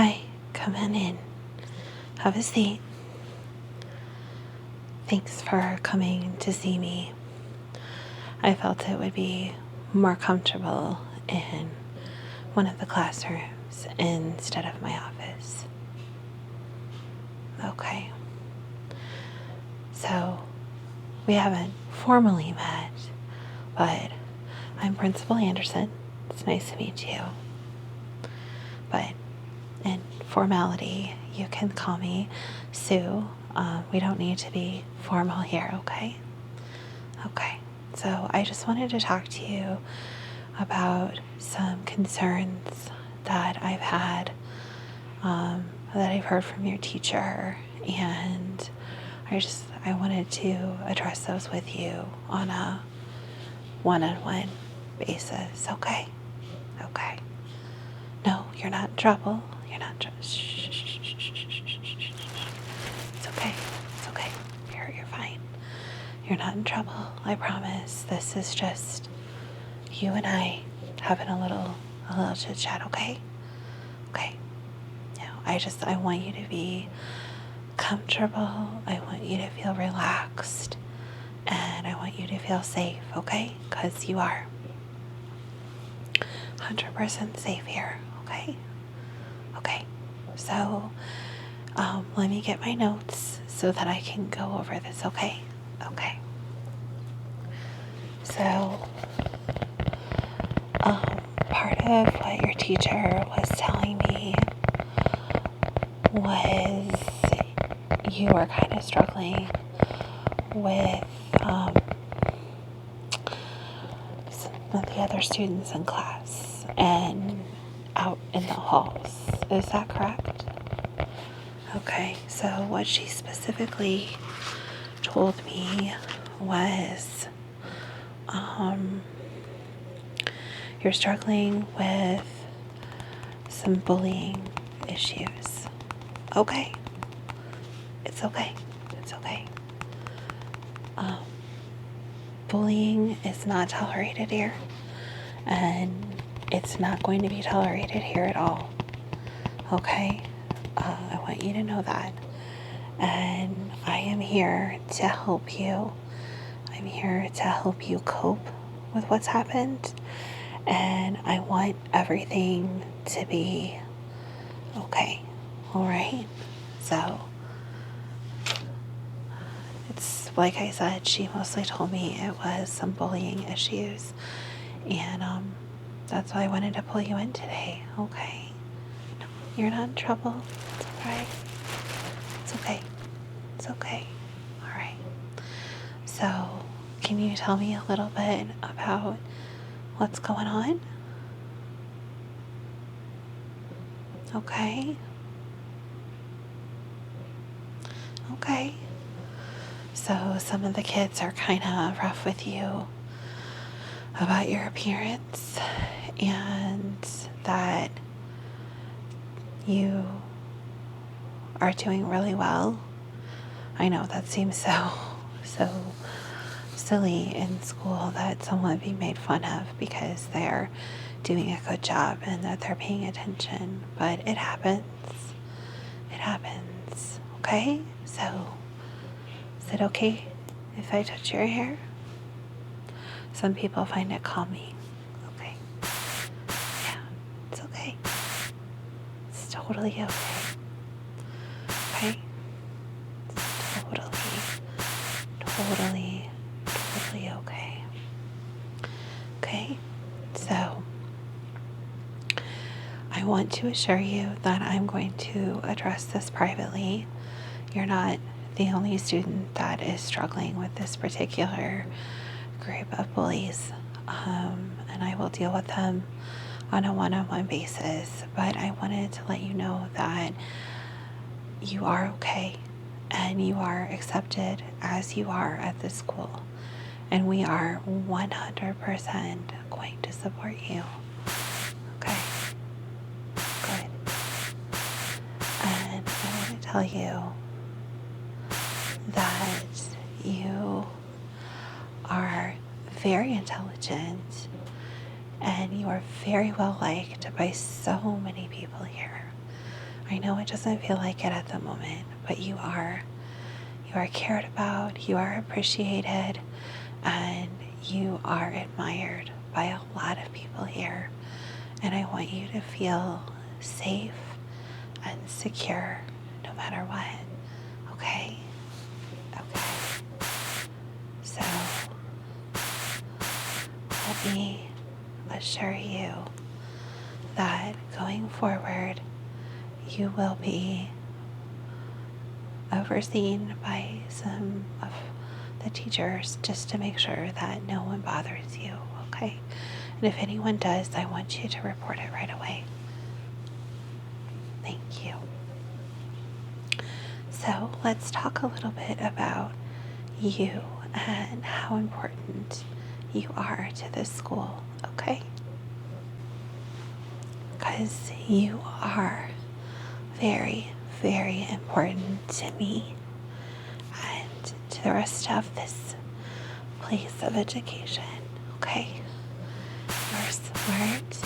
Hi, come on in. Have a seat. Thanks for coming to see me. I felt it would be more comfortable in one of the classrooms instead of my office. Okay. So, we haven't formally met, but I'm Principal Anderson. It's nice to meet you. But in formality, you can call me Sue. We don't need to be formal here, okay? Okay. So I just wanted to talk to you about some concerns that I've had, that I've heard from your teacher, and I wanted to address those with you on a one-on-one basis, okay? Okay. No, you're not in trouble. You're not in trouble. Shh, shh, shh, shh, shh, shh, shh. It's okay. It's okay. You're fine. You're not in trouble. I promise. This is just you and I having a little chit chat, okay? Okay. No, I want you to be comfortable. I want you to feel relaxed. And I want you to feel safe, okay? Because you are 100% safe here, okay? Okay. So, let me get my notes so that I can go over this, okay? Okay. So, part of what your teacher was telling me was you were kind of struggling with some of the other students in class and out in the halls. Is that correct? Okay, so what she specifically told me was you're struggling with some bullying issues. Okay. It's okay. It's okay. Bullying is not tolerated here, and it's not going to be tolerated here at all. Okay? I want you to know that. And I am here to help you. I'm here to help you cope with what's happened. And I want everything to be okay. All right? So, it's like I said, she mostly told me it was some bullying issues. And that's why I wanted to pull you in today. Okay? You're not in trouble. It's all right. It's okay. It's okay. All right. So, can you tell me a little bit about what's going on? Okay. Okay. So, some of the kids are kind of rough with you about your appearance and that you are doing really well. I know that seems so silly in school that someone would be made fun of because they're doing a good job and that they're paying attention, but it happens. It happens. Okay? So, is it okay if I touch your hair? Some people find it calming. Okay. Yeah, it's okay. It's totally okay. Okay? It's totally okay. Okay? So, I want to assure you that I'm going to address this privately. You're not the only student that is struggling with this particular group of bullies, and I will deal with them on a one-on-one basis. But I wanted to let you know that you are okay and you are accepted as you are at this school, and we are 100% going to support you. Okay, good. And I want to tell you that you are very intelligent and you are very well liked by so many people here. I know it doesn't feel like it at the moment, but you are. You are cared about, you are appreciated, and you are admired by a lot of people here. And I want you to feel safe and secure no matter what. Okay? Okay. So let me assure you that going forward, you will be overseen by some of the teachers just to make sure that no one bothers you, okay? And if anyone does, I want you to report it right away. Thank you. So let's talk a little bit about you and how important you are to this school, okay? Because you are very, very important to me and to the rest of this place of education, okay? You're smart.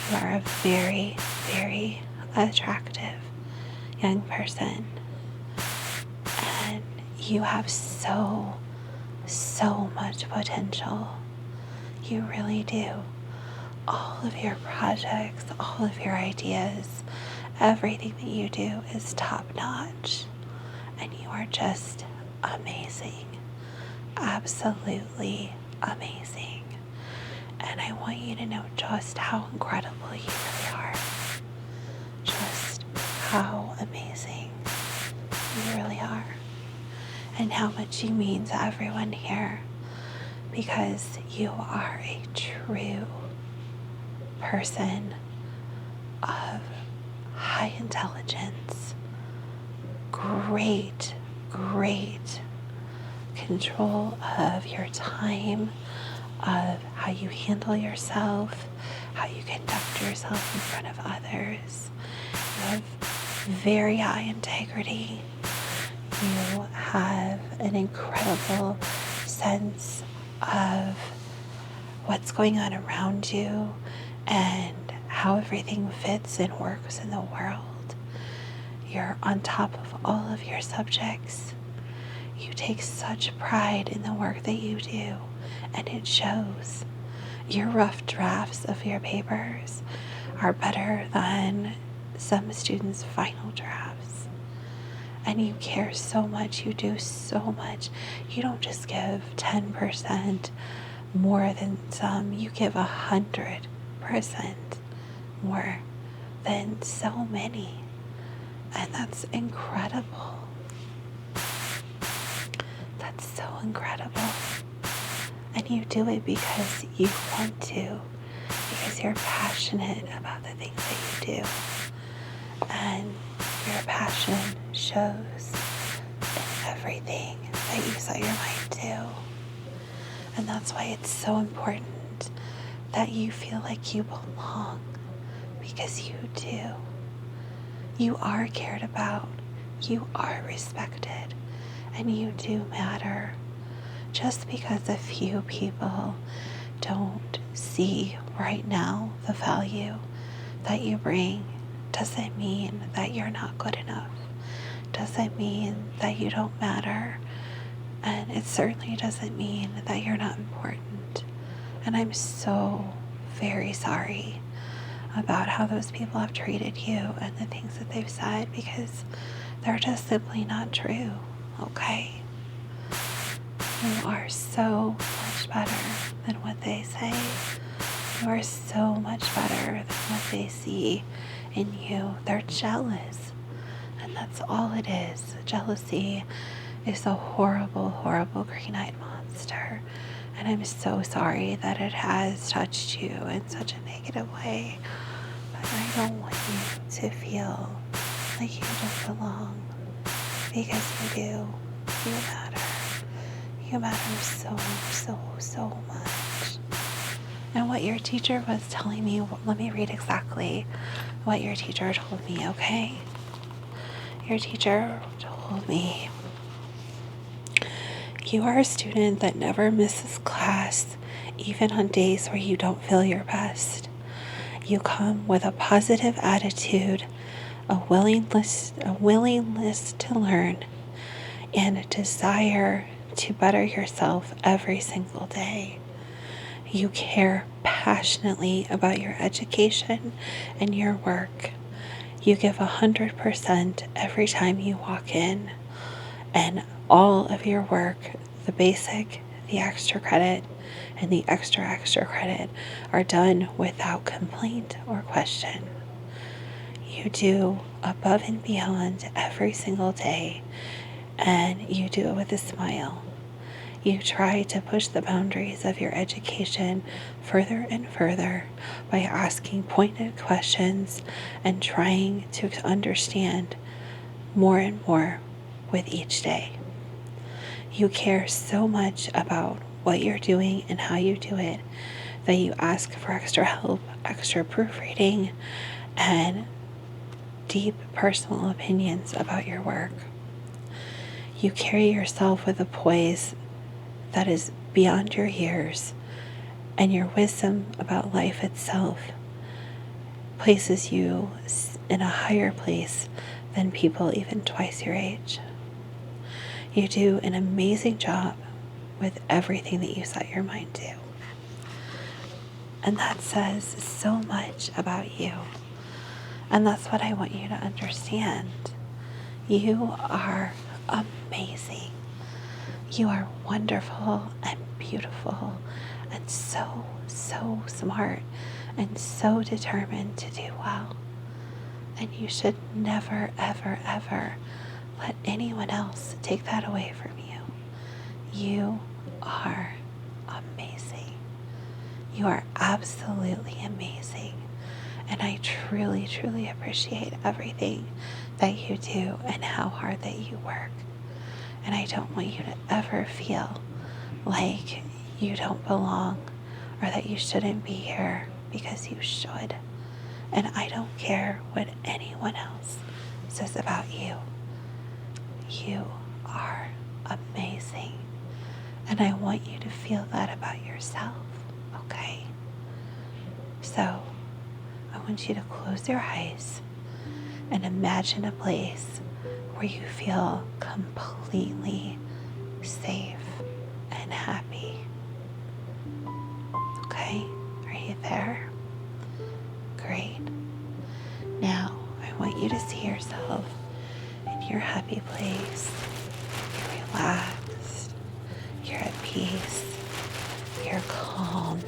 You are a very, very attractive young person. And you have so much potential. You really do. All of your projects, all of your ideas, everything that you do is top notch. And you are just amazing. Absolutely amazing. And I want you to know just how incredible you really are. Just how amazing you really are. And how much you mean to everyone here. Because you are a true person of high intelligence, great control of your time, of how you handle yourself, how you conduct yourself in front of others. You have very high integrity. You have an incredible sense of what's going on around you and how everything fits and works in the world. You're on top of all of your subjects. You take such pride in the work that you do, and it shows. Your rough drafts of your papers are better than some students' final drafts. And you care so much, you do so much. You don't just give 10% more than some, you give 100% more than so many. And that's incredible. That's so incredible. And you do it because you want to, because you're passionate about the things that you do. And your passion shows in everything that you set your mind to. And that's why it's so important that you feel like you belong, because you do. You are cared about, you are respected, and you do matter. Just because a few people don't see right now the value that you bring doesn't mean that you're not good enough. Doesn't mean that you don't matter. And it certainly doesn't mean that you're not important. And I'm so very sorry about how those people have treated you and the things that they've said, because they're just simply not true, okay? You are so much better than what they say. You are so much better than what they see in you. They're jealous. And that's all it is. Jealousy is a horrible, horrible green-eyed monster. And I'm so sorry that it has touched you in such a negative way. But I don't want you to feel like you don't belong. Because you do. You matter. You matter so much. And what your teacher was telling me, let me read exactly what your teacher told me, okay? Your teacher told me, you are a student that never misses class, even on days where you don't feel your best. You come with a positive attitude, a willingness to learn, and a desire to better yourself every single day. You care passionately about your education and your work. You give 100% every time you walk in, and all of your work, the basic, the extra credit, and the extra credit, are done without complaint or question. You do above and beyond every single day, and you do it with a smile. You try to push the boundaries of your education further and further by asking pointed questions and trying to understand more and more with each day. You care so much about what you're doing and how you do it that you ask for extra help, extra proofreading, and deep personal opinions about your work. You carry yourself with a poise that is beyond your years, and your wisdom about life itself places you in a higher place than people even twice your age. You do an amazing job with everything that you set your mind to. And that says so much about you. And that's what I want you to understand. You are amazing. You are wonderful and beautiful and so smart and so determined to do well. And you should never, ever, ever let anyone else take that away from you. You are amazing. You are absolutely amazing. And I truly, truly appreciate everything that you do and how hard that you work. And I don't want you to ever feel like you don't belong or that you shouldn't be here, because you should. And I don't care what anyone else says about you. You are amazing. And I want you to feel that about yourself, okay? So I want you to close your eyes and imagine a place where you feel completely safe and happy. Okay? Are you there? Great. Now, I want you to see yourself in your happy place. You're relaxed. You're at peace. You're calm.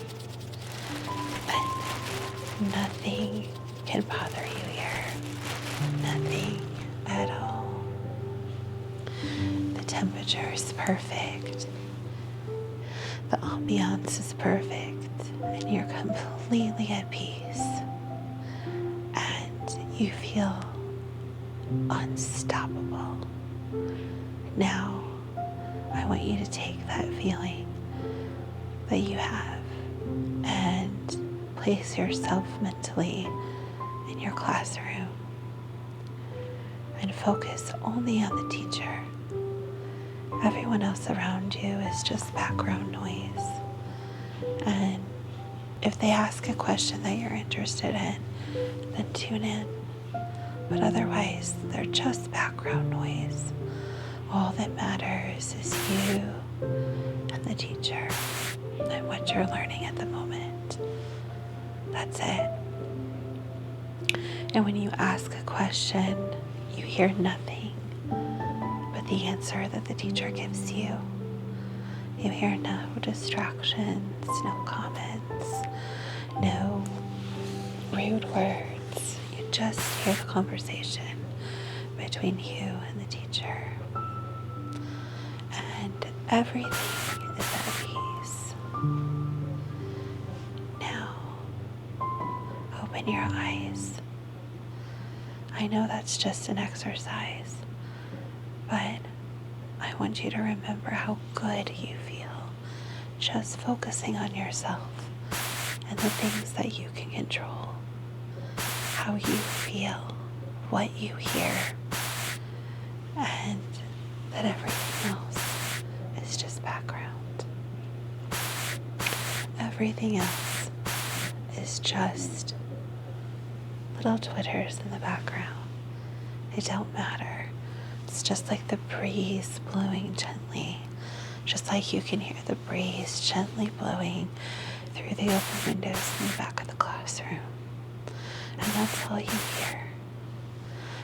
And nothing can bother you here. Nothing at all. The temperature is perfect. The ambiance is perfect. And you're completely at peace. And you feel unstoppable. Now, I want you to take that feeling that you have and place yourself mentally in your classroom and focus only on the teacher. Everyone else around you is just background noise. And if they ask a question that you're interested in, then tune in. But otherwise, they're just background noise. All that matters is you and the teacher and what you're learning at the moment. That's it. And when you ask a question, you hear nothing but the answer that the teacher gives you. You hear no distractions, no comments, no rude words. You just hear the conversation between you and the teacher. And everything is at peace. Now, open your eyes. I know that's just an exercise, but I want you to remember how good you feel just focusing on yourself and the things that you can control. How you feel, what you hear, and that everything else is just background. Everything else is just little twitters in the background. They don't matter. It's just like the breeze blowing gently, just like you can hear the breeze gently blowing through the open windows in the back of the classroom. And that's all you hear.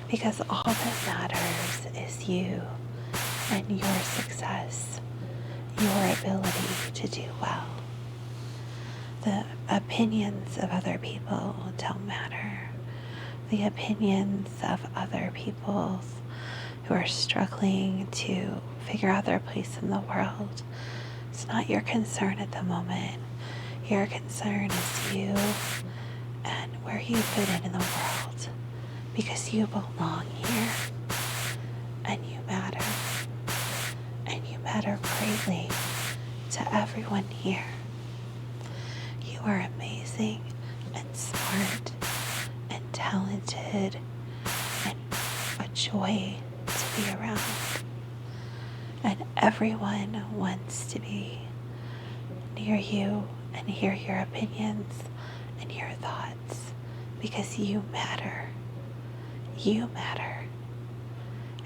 Because all that matters is you and your success, your ability to do well. The opinions of other people don't matter. The opinions of other people who are struggling to figure out their place in the world, it's not your concern at the moment. Your concern is you and where you fit in the world, because you belong here and you matter. And you matter greatly to everyone here. You are amazing and smart and talented and a joy to be around. And everyone wants to be near you and hear your opinions and your thoughts, because you matter. You matter.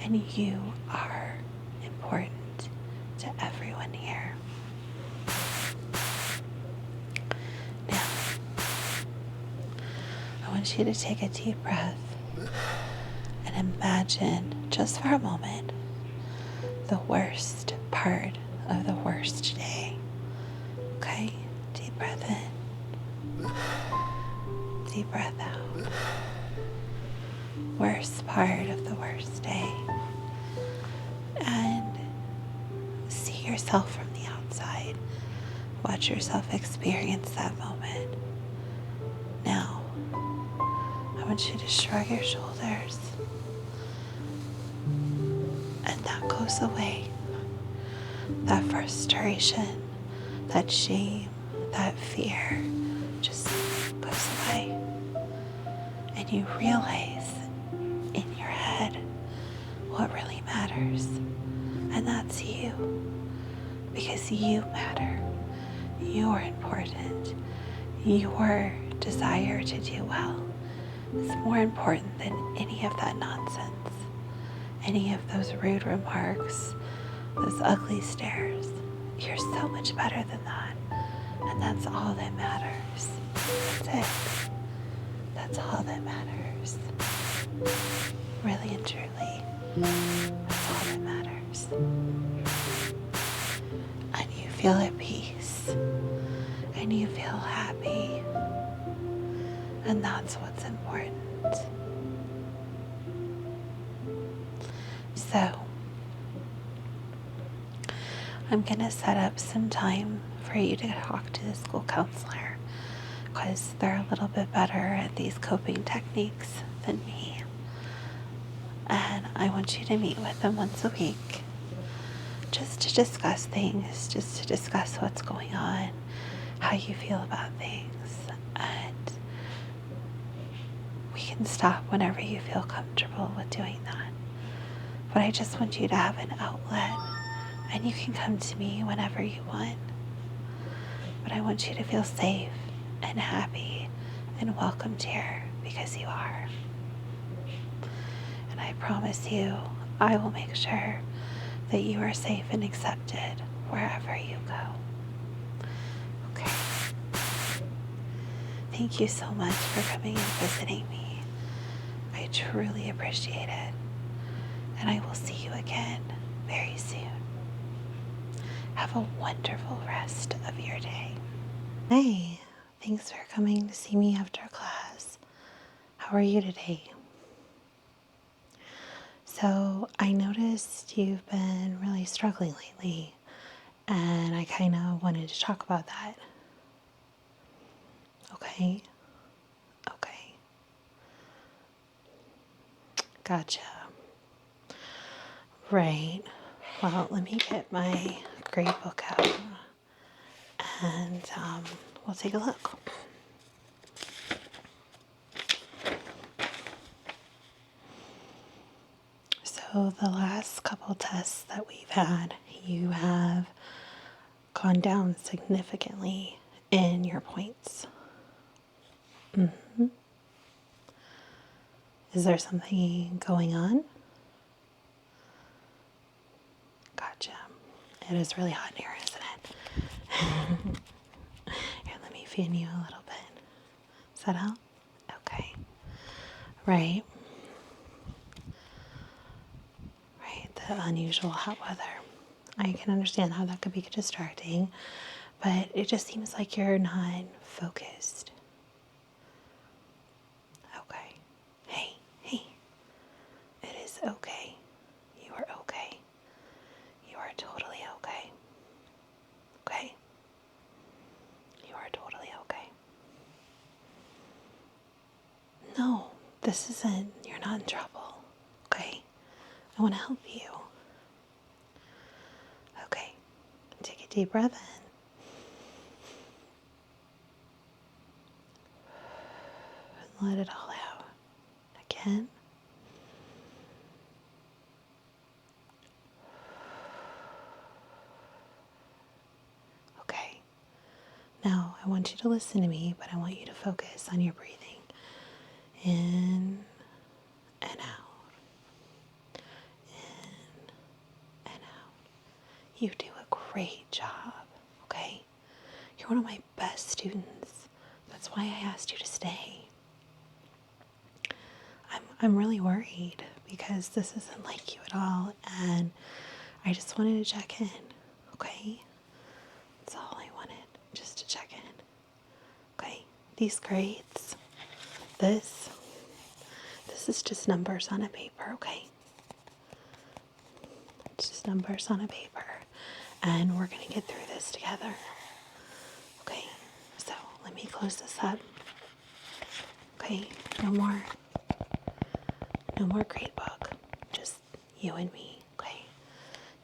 And you are important to everyone here. Now, I want you to take a deep breath and imagine, just for a moment, the worst part of the worst day. Okay? Deep breath in. Deep breath out. Worst part of the worst day. And see yourself from the outside. Watch yourself experience that moment. Now, I want you to shrug your shoulders. And that goes away. That frustration, that shame, that fear just goes away. And you realize in your head what really matters. And that's you. Because you matter. You're important. Your desire to do well is more important than any of that nonsense. Any of those rude remarks, those ugly stares. You're so much better than that. And that's all that matters. That's it. That's all that matters. Really and truly. That's all that matters. And you feel at peace. And you feel happy. And that's what's important. So, I'm going to set up some time for you to talk to the school counselor, because they're a little bit better at these coping techniques than me. And I want you to meet with them once a week, just to discuss things, just to discuss what's going on, how you feel about things, and we can stop whenever you feel comfortable with doing that. But I just want you to have an outlet, and you can come to me whenever you want. But I want you to feel safe and happy and welcomed here, because you are. And I promise you, I will make sure that you are safe and accepted wherever you go. Okay. Thank you so much for coming and visiting me. I truly appreciate it. And I will see you again very soon. Have a wonderful rest of your day. Hey, thanks for coming to see me after class. How are you today? So I noticed you've been really struggling lately, and I kind of wanted to talk about that. Okay? Okay. Gotcha. Right. Well, let me get my grade book out, and we'll take a look. So the last couple tests that we've had, you have gone down significantly in your points. Is there something going on? Gotcha. It is really hot in here, isn't it? Here, let me fan you a little bit. Does that help? Okay. Right. Right. The unusual hot weather. I can understand how that could be distracting, but it just seems like you're not focused. Okay. Hey, hey. It is okay. You are okay. You are totally okay. Okay? You are totally okay. No, this isn't, you're not in trouble. Okay? I want to help you. Okay. Take a deep breath in and let it all out. Again. Okay. Now, I want you to listen to me, but I want you to focus on your breathing. In and out. In and out. You do a great job, okay? You're one of my best students. That's why I asked you to stay. I'm really worried because this isn't like you at all, and I just wanted to check in, okay? That's all I wanted, just to check in. Okay? These grades, this is just numbers on a paper, okay? It's just numbers on a paper, and we're gonna get through this together. Okay? So let me close this up. Okay? No more grade book. Just you and me, okay?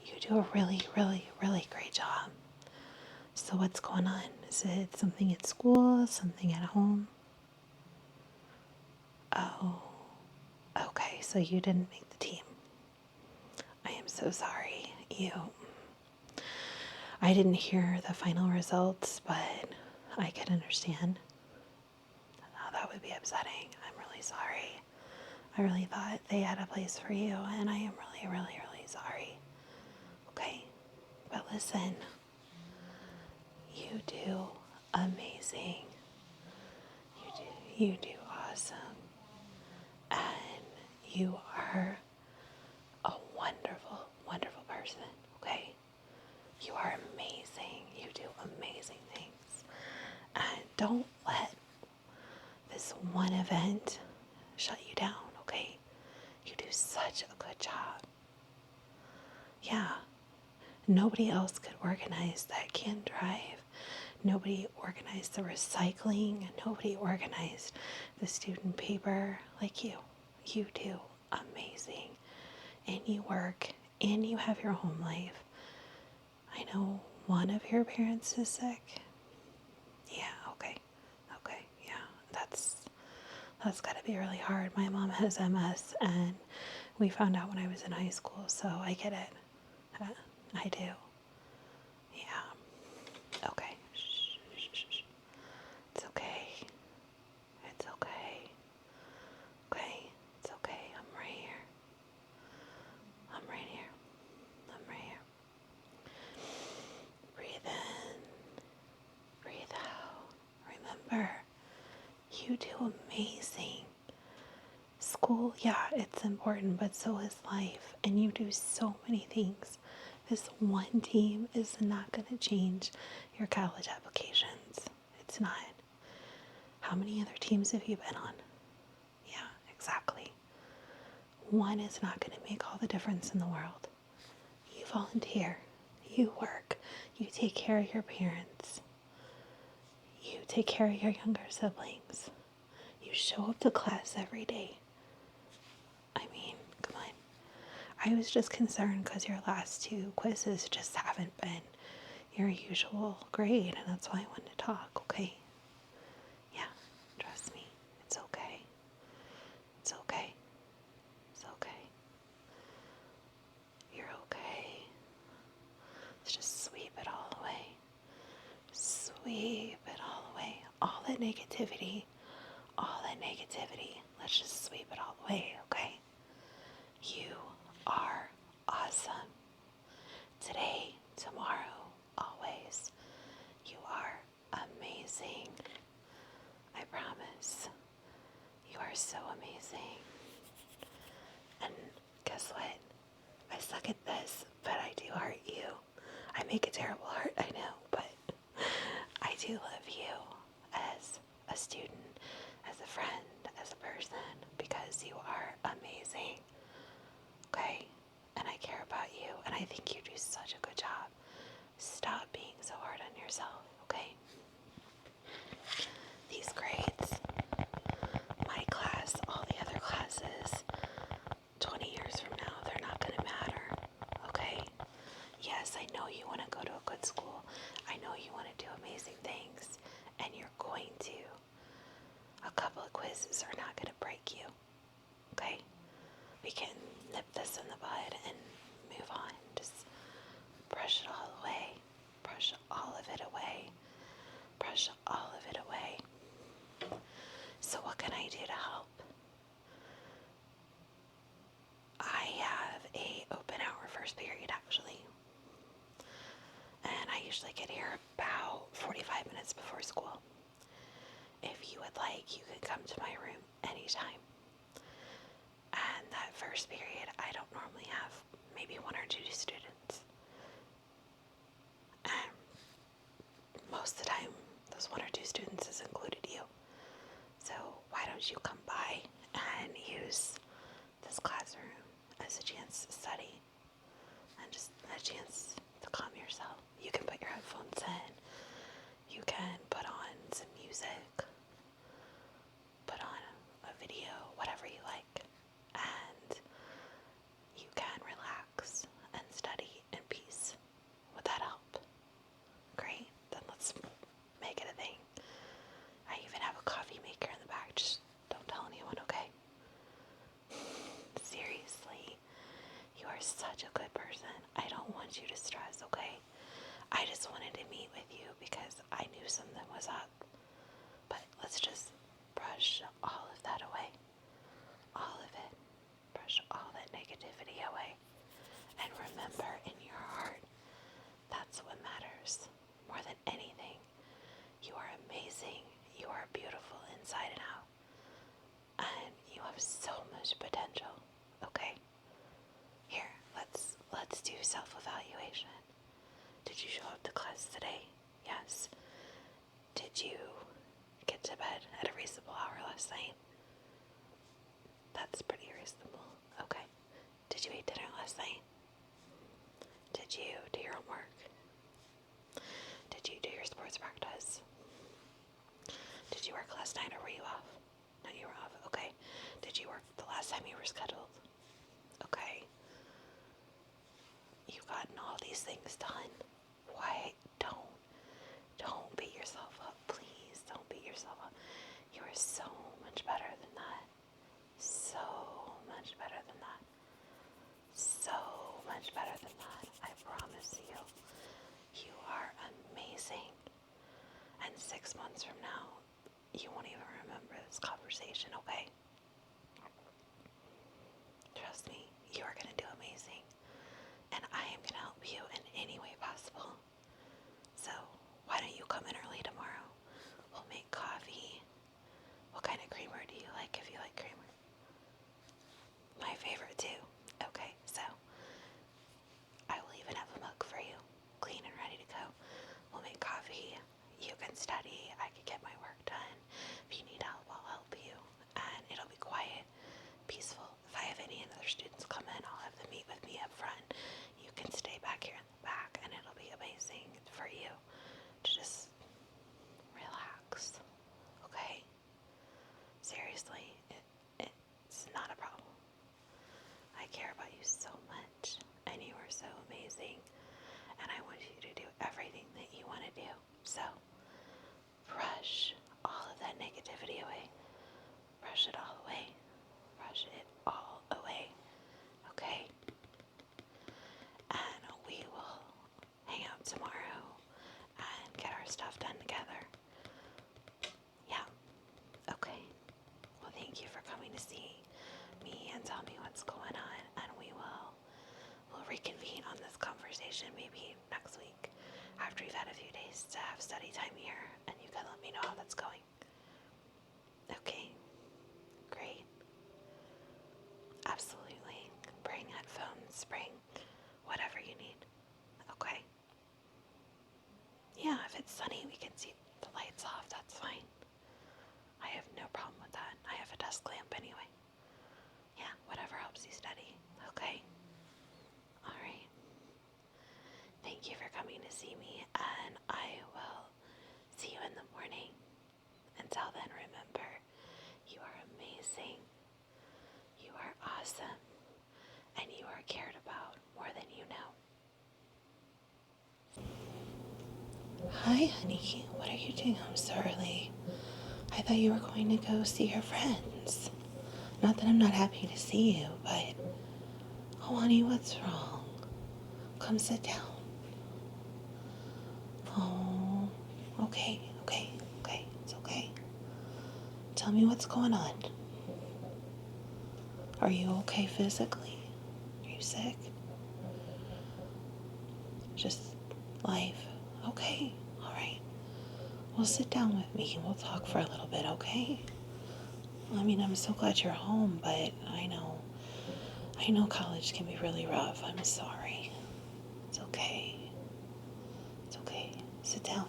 You do a really, really, really great job. So what's going on? Is it something at school, something at home? Oh, okay, so you didn't make the team. I am so sorry. I didn't hear the final results, but I could understand how that would be upsetting. I'm really sorry. I really thought they had a place for you, and I am really, really, really sorry. Okay, but listen, you do amazing. You do awesome. And you are a wonderful, wonderful person, okay? You are amazing. You do amazing things. And don't let this one event shut you down, okay? You do such a good job. Yeah. Nobody else could organize that can drive. Nobody organized the recycling. Nobody organized the student paper like you. You do amazing. And you work and you have your home life. I know one of your parents is sick. Yeah, okay. Okay, yeah. That's gotta be really hard. My mom has MS and we found out when I was in high school, so I get it. I do. Yeah. Okay. Shh, shh, shh, shh. It's okay. It's okay. Okay. It's okay. I'm right here. I'm right here. I'm right here. Breathe in. Breathe out. Remember, you do amazing. School, yeah, it's important, but so is life. And you do so many things. This one team is not going to change your college applications. It's not. How many other teams have you been on? Yeah, exactly. One is not going to make all the difference in the world. You volunteer. You work. You take care of your parents. You take care of your younger siblings. You show up to class every day. I mean, come on. I was just concerned because your last two quizzes just haven't been your usual grade, and that's why I wanted to talk, okay? Yeah, trust me. It's okay. It's okay. It's okay. You're okay. Let's just sweep it all away. Sweep it all away. All that negativity. Let's just sweep it all away, so amazing. And guess what? I suck at this, but I do heart you. I make a terrible heart, I know, but I do love you as a student, as a friend, as a person, because you are amazing. Okay? And I care about you, and I think you do such a good job. Stop being so hard on yourself, okay? These grades, my class, all the other classes, 20 years from now, they're not going to matter, okay? Yes, I know you want to go to a good school. I know you want to do amazing things, and you're going to. A couple of quizzes are not going to break you, okay? We can nip this in the bud and move on. Just brush it all away. Brush all of it away. Brush all of it away. So what can I do to help? I have a open hour first period actually. And I usually get here about 45 minutes before school. If you would like, you could come to my room anytime. And that first period, I don't normally have maybe one or two students. And most of the time, those one or two students has included you. So why don't you come by and use this classroom as a chance to study and just a chance to calm yourself. You can put your headphones in. You can put on some music, put on a video, whatever you like, and you can relax and study in peace. Would that help? Great, then let's make it a thing. I even have a coffee maker in the back, just don't tell anyone, okay? Seriously, you are such a good person. I don't want you to stress, okay? I just wanted to meet with you because I knew something was up. But let's just brush all of that away. All of it. Brush all that negativity away. And remember in your heart, that's what matters. More than anything, you are amazing. You are beautiful inside and out. And you have so much potential. Okay? Here, let's do self-evaluation. Did you show up to class today? Yes. Did you get to bed at a reasonable hour last night? That's pretty reasonable. Okay. Did you eat dinner last night? Did you do your homework? Did you do your sports practice? Did you work last night or were you off? No, you were off. Okay. Did you work the last time you were scheduled? Okay. You've gotten all these things done. Why don't beat yourself up, please. Don't beat yourself up. You are so much better than that. So much better than that. So much better than that. I promise you. You are amazing. And 6 months from now, you won't even remember this conversation, okay? Trust me, you are going to do amazing. And I am going to help you in any way possible. So, why don't you come in early tomorrow? We'll make coffee. What kind of creamer do you like if you like creamer? My favorite too. Okay, so I will even have a mug for you, clean and ready to go. We'll make coffee. You can study. I can get my work done. If you need help, I'll help you. And it'll be quiet, peaceful. If I have any other students come in, I'll have them meet with me up front. You can stay back here in the back, and it'll be amazing for you to just relax. Okay? Seriously, it's not a problem. I care about you so much, and you are so amazing, and I want you to do everything that you want to do. So, brush all of that negativity away. Brush it all away. Brush it all away. Okay? And we will hang out tomorrow and get our stuff done together. Yeah. Okay. Well, thank you for coming to see me and tell me what's going on, and we'll reconvene on this conversation maybe next week after you've had a few days to have study time here, and you can let me know how that's going. Okay, great. spring, whatever you need. Okay? Yeah, if it's sunny, we can see the lights off. That's fine. I have no problem with that. I have a desk lamp anyway. Yeah, whatever helps you study. Okay? All right. Thank you for coming to see me, and I will see you in the morning. Until then, remember, you are amazing, you are awesome, and you are cared about more than you know. Hi, honey. What are you doing home so early? I thought you were going to go see your friends. Not that I'm not happy to see you, but... Oh, honey, what's wrong? Come sit down. Oh, okay. It's okay. Tell me what's going on. Are you okay physically? Are you sick? Just life. Okay, all right. Well, sit down with me and we'll talk for a little bit, okay? I mean, I'm so glad you're home, but I know college can be really rough. I'm sorry. It's okay. It's okay. Sit down.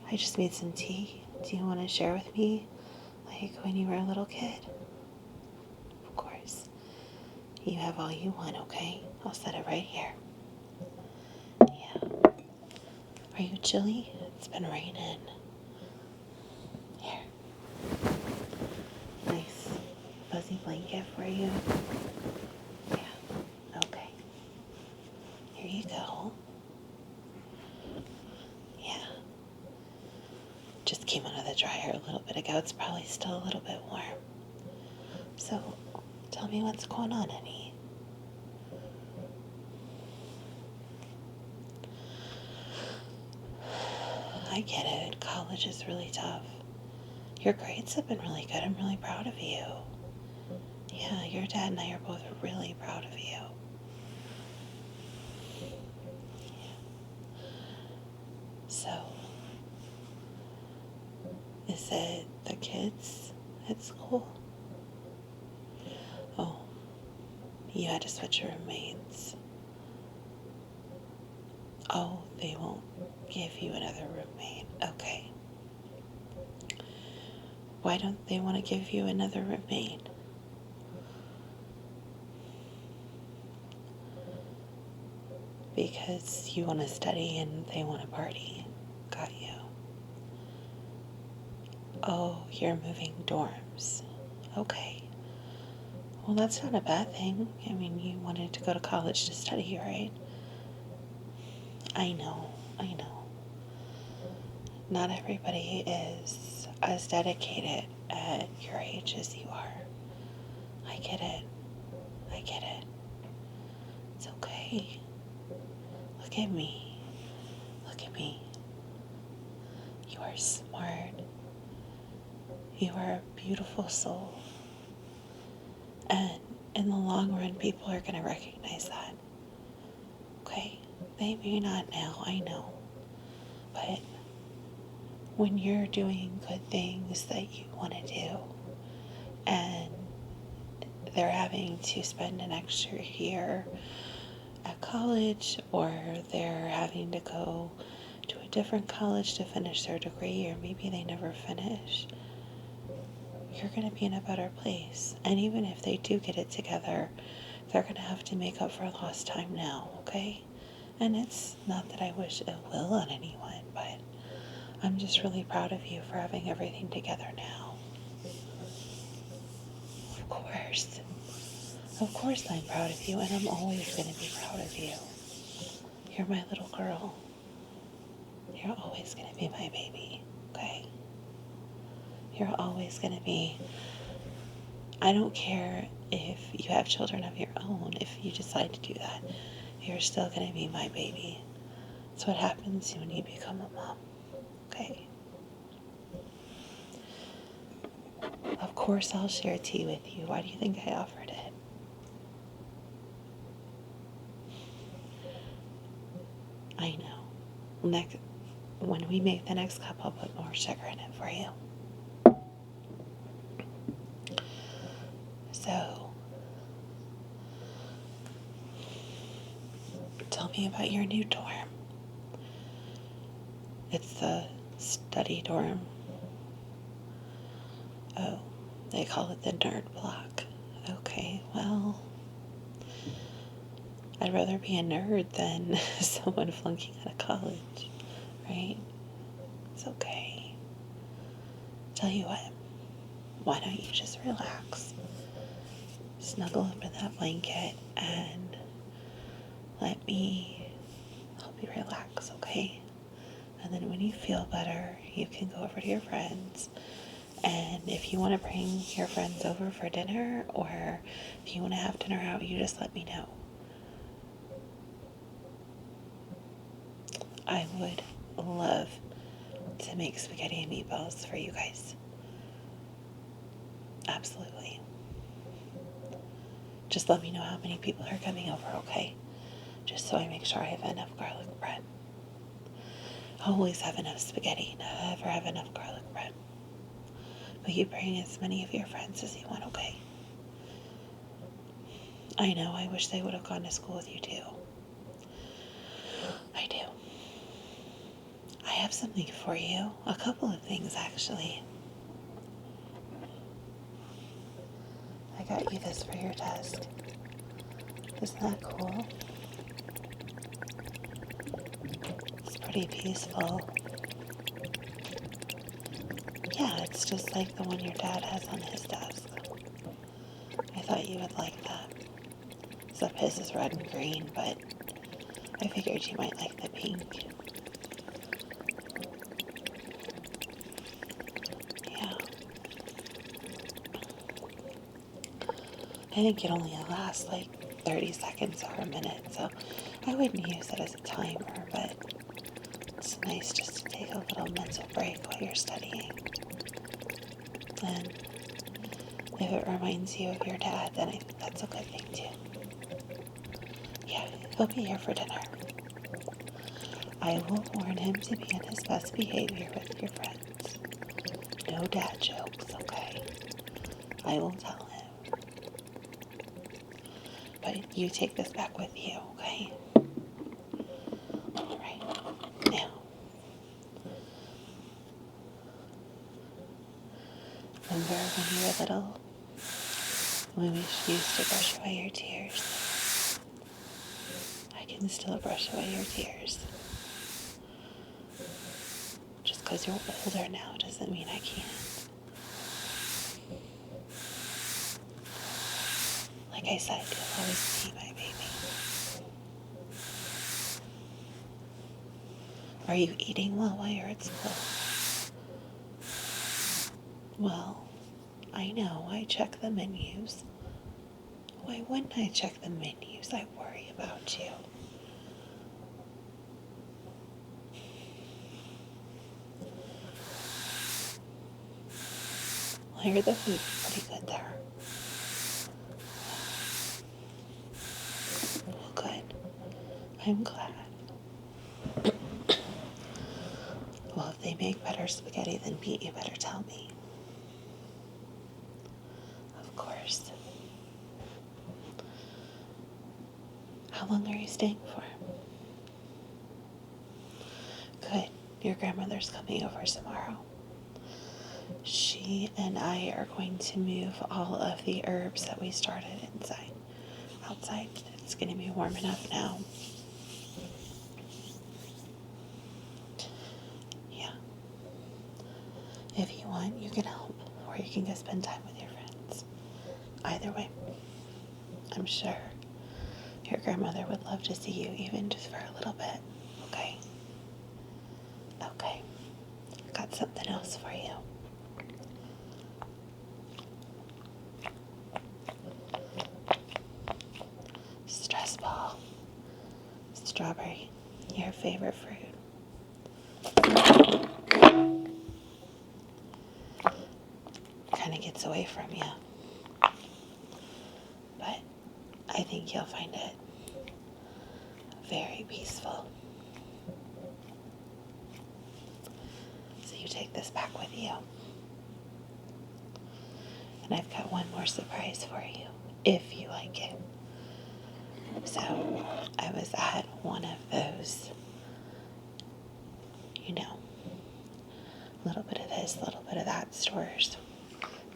I just made some tea. Do you want to share with me, like when you were a little kid? Of course. You have all you want, okay? I'll set it right here. Yeah. Are you chilly? It's been raining. Here. Nice fuzzy blanket for you. Yeah. Okay. Here you go. Yeah. Just came out of the dryer a little bit ago. It's probably still a little bit warm. So, tell me what's going on, honey. I get it. College is really tough. Your grades have been really good. I'm really proud of you. Yeah, your dad and I are both really proud of you. So, is it the kids at school? Oh, you had to switch your roommates. Oh, they won't give you another roommate. Okay. Why don't they want to give you another roommate? Because you want to study and they want to party. Got you. Oh, you're moving dorms. Okay. Well, that's not a bad thing. I mean, you wanted to go to college to study, right? I know. Not everybody is as dedicated at your age as you are. I get it. It's okay. Look at me. You are smart. You are a beautiful soul. And in the long run, people are going to recognize that. Okay? They may not now, I know. But when you're doing good things that you want to do, and they're having to spend an extra year at college, or they're having to go to a different college to finish their degree, or maybe they never finish, you're going to be in a better place. And even if they do get it together, they're going to have to make up for lost time now, okay? And it's not that I wish ill will on anyone, but I'm just really proud of you for having everything together now. Of course I'm proud of you, and I'm always going to be proud of you. You're my little girl. You're always going to be my baby, okay? You're always going to be. I don't care if you have children of your own, if you decide to do that. You're still going to be my baby. It's what happens when you become a mom, okay? Of course I'll share tea with you. Why do you think I offered it? I know. When we make the next cup, I'll put more sugar in it for you. So, me about your new dorm. It's the study dorm. Oh, they call it the nerd block. Okay, well, I'd rather be a nerd than someone flunking out of college, right? It's okay. Tell you what, why don't you just relax? Snuggle under that blanket and let me help you relax, okay? And then when you feel better, you can go over to your friends. And if you want to bring your friends over for dinner, or if you want to have dinner out, you just let me know. I would love to make spaghetti and meatballs for you guys. Absolutely. Just let me know how many people are coming over, okay? Just so I make sure I have enough garlic bread. I always have enough spaghetti, never have enough garlic bread. But you bring as many of your friends as you want, okay? I know, I wish they would have gone to school with you too. I do. I have something for you. A couple of things, actually. I got you this for your desk. Isn't that cool? It's pretty peaceful. Yeah, it's just like the one your dad has on his desk. I thought you would like that. Except his is red and green, but I figured you might like the pink. Yeah. I think it only lasts like 30 seconds or a minute, so I wouldn't use it as a timer, but it's nice just to take a little mental break while you're studying. And if it reminds you of your dad, then I think that's a good thing too. Yeah, he'll be here for dinner. I will warn him to be in his best behavior with your friends. No dad jokes, okay? I will tell him. But you take this back with you, okay? Alright. Now, remember when you were little? When we used to brush away your tears? I can still brush away your tears. Just because you're older now doesn't mean I can't. Like I said, you'll always be my baby. Are you eating well while you're at school? Well, I know, I check the menus. Why wouldn't I check the menus? I worry about you. I hear the food's pretty good there. Well, good. I'm glad. Well, if they make better spaghetti than meat, you better tell me. Of course. How long are you staying for? Good. Your grandmother's coming over tomorrow. She and I are going to move all of the herbs that we started outside. It's going to be warm enough now. Yeah. If you want, you can help, or you can go spend time with your friends. Either way, I'm sure your grandmother would love to see you, even just for a little bit. Okay? Okay. Got something else for you. Stress ball. Strawberry. Your favorite fruit. Kind of gets away from you. But I think you'll find it very peaceful. So you take this back with you. And I've got one more surprise for you, if you like it. So I was at one of those, you know, little bit of this, little bit of that stores.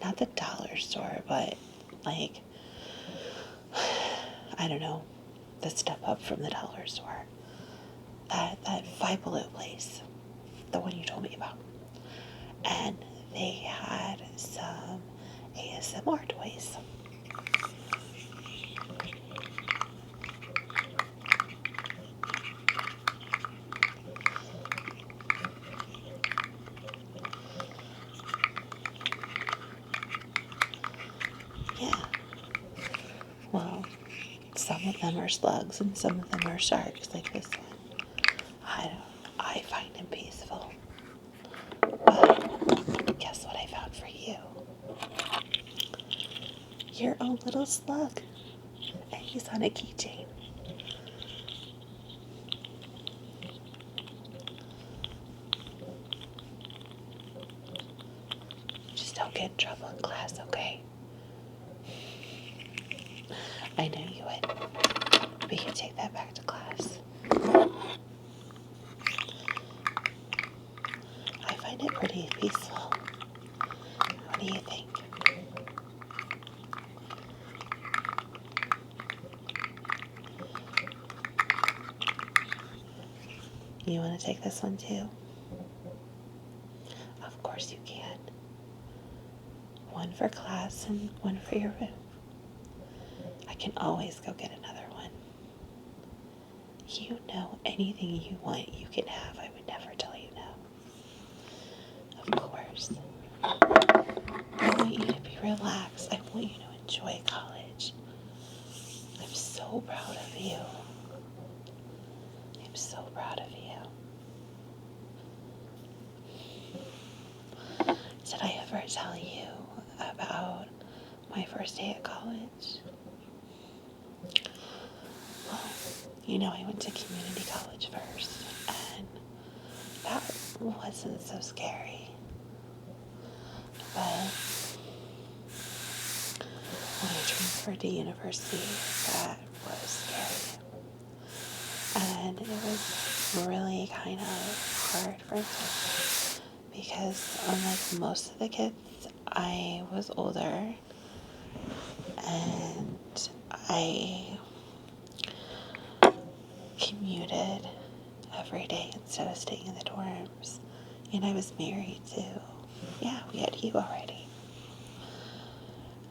Not the dollar store, but like, I don't know, the step up from the dollar store. That Five Below place, the one you told me about. And they had some ASMR toys. Yeah. Well, some of them are slugs and some of them are sharks, like this one. I find him peaceful. But guess what I found for you? Your own little slug. And he's on a keychain. Just don't get in trouble in class, okay? I know you would. We can take that back to class. I find it pretty peaceful. What do you think? You want to take this one too? Of course you can. One for class and one for your room. I can always go get another one. You know, anything you want, you can have. I would never tell you no. Of course. I want you to be relaxed. I want you to enjoy college. I'm so proud of you. I'm so proud of you. Did I ever tell you about my first day at college? Well, you know, I went to community college first, and that wasn't so scary. But when I transferred to university, that was scary. And it was really kind of hard for me because unlike most of the kids, I was older and I commuted every day instead of staying in the dorms. And I was married too. Yeah, we had you already.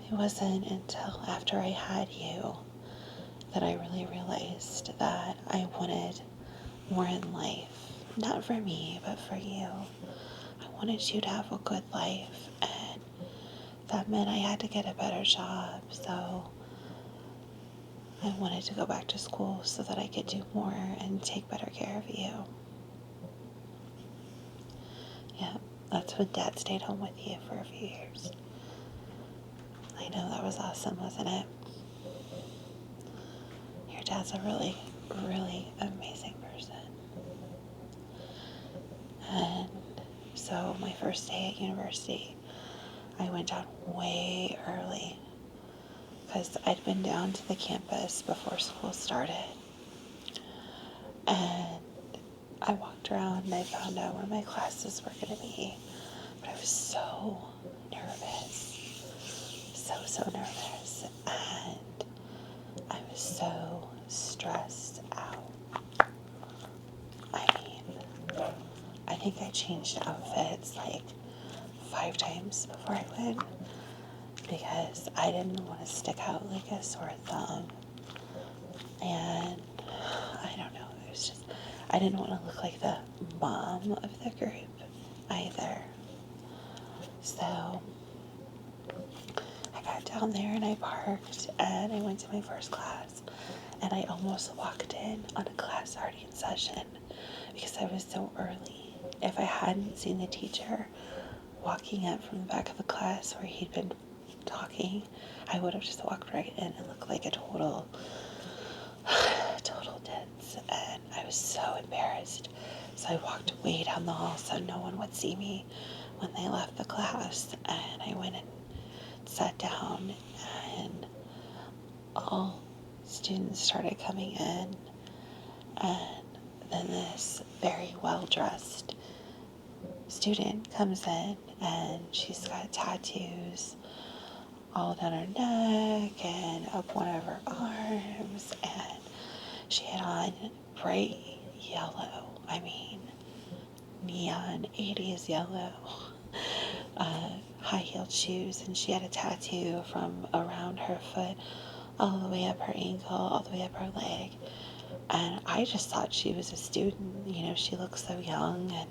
It wasn't until after I had you that I really realized that I wanted more in life. Not for me, but for you. I wanted you to have a good life, and that meant I had to get a better job, so I wanted to go back to school so that I could do more and take better care of you. Yeah, that's when Dad stayed home with you for a few years. I know, that was awesome, wasn't it? Your dad's a really, really amazing person. And so my first day at university, I went down way early because I'd been down to the campus before school started. And I walked around and I found out where my classes were going to be. But I was so nervous. So nervous. And I was so stressed out. I mean, I think I changed outfits like 5 times before I went because I didn't want to stick out like a sore thumb. And I don't know, it was just, I didn't want to look like the mom of the group either. So I got down there and I parked and I went to my first class and I almost walked in on a class already in session because I was so early. If I hadn't seen the teacher walking up from the back of the class where he'd been talking, I would have just walked right in and looked like a total ditz, and I was so embarrassed. So I walked way down the hall so no one would see me when they left the class, and I went and sat down, and all students started coming in, and then this very well-dressed student comes in, and she's got tattoos all down her neck and up one of her arms, and she had on bright yellow, neon 80s yellow, high-heeled shoes, and she had a tattoo from around her foot all the way up her ankle, all the way up her leg. And I just thought she was a student. She looked so young, and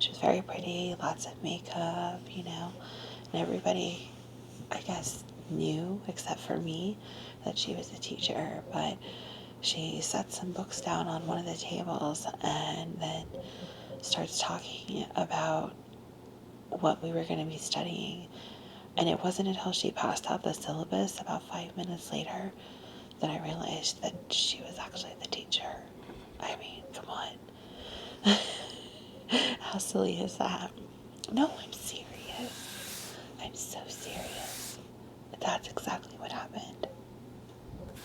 she was very pretty, lots of makeup, and everybody, I guess, knew, except for me, that she was a teacher. But she set some books down on one of the tables and then starts talking about what we were going to be studying. And it wasn't until she passed out the syllabus about 5 minutes later that I realized that she was actually the teacher. Come on. How silly is that? No, I'm serious. I'm so serious. That's exactly what happened.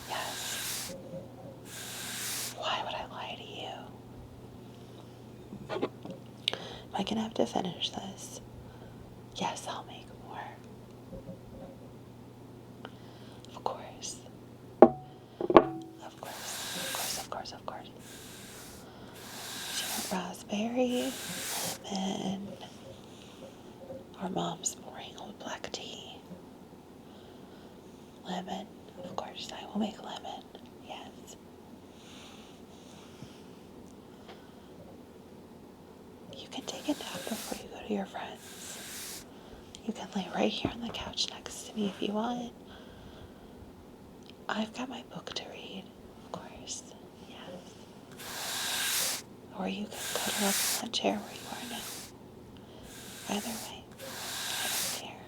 Yes. Why would I lie to you? Am I gonna have to finish this? Yes, I'll make more. Of course. Of course, of course, of course. She went raspberry, lemon, or mom's pouring old black tea. Lemon, of course, I will make lemon, yes. You can take a nap before you go to your friends. You can lay right here on the couch next to me if you want. I've got my book to read, of course, yes. Or you can cuddle up in that chair where you are now. Either way, I don't care.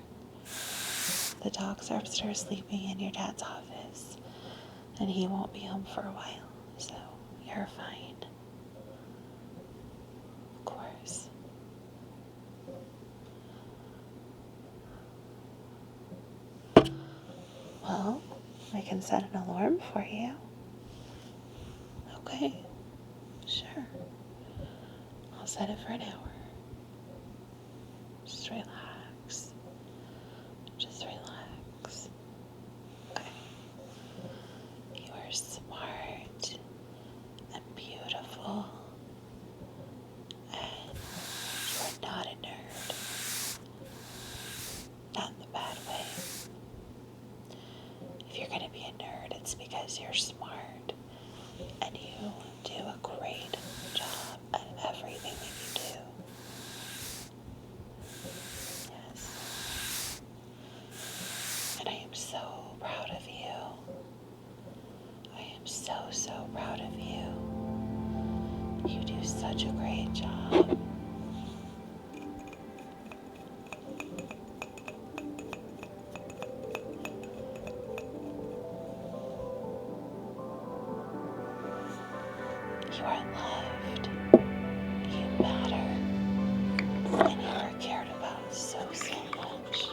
The dogs are upstairs sleeping in your dad's office, and he won't be home for a while, so you're fine. Of course. Well, I can set an alarm for you. Okay, sure. I'll set it for an hour. Just relax. Just relax. Okay. You are smart and beautiful, and you are not a nerd. Not in the bad way. If you're gonna be a nerd, it's because you're smart and you do a great job at everything that you do. Yes. And I am so proud of you. I am so, so proud of you. You do such a great job. You are loved, you matter, and you are cared about so, so much.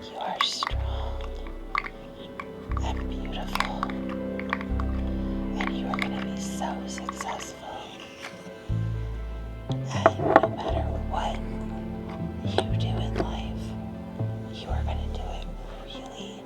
You are strong and beautiful, and you are going to be so successful. And no matter what you do in life, you are going to do it really,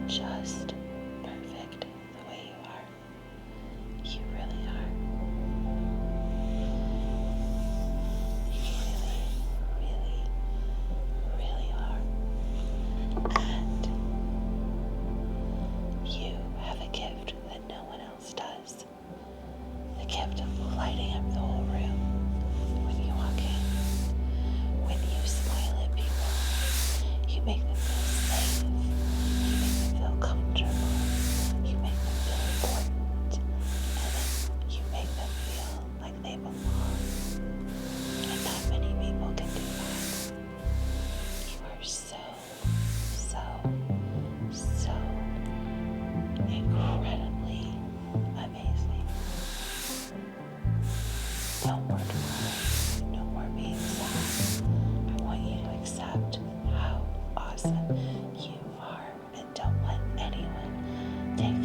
just perfect the way you are. You really are. You really, really, really are. And you have a gift that no one else does. The gift of lighting up the whole room when you walk in. When you smile at people, you make them feel safe. You make them feel comfortable. You make them feel important. And then you make them feel like they belong. And not many people can do that. You are so, so, so incredibly amazing. No more crying, no more being sad. I want you to accept how awesome you are and don't let anyone take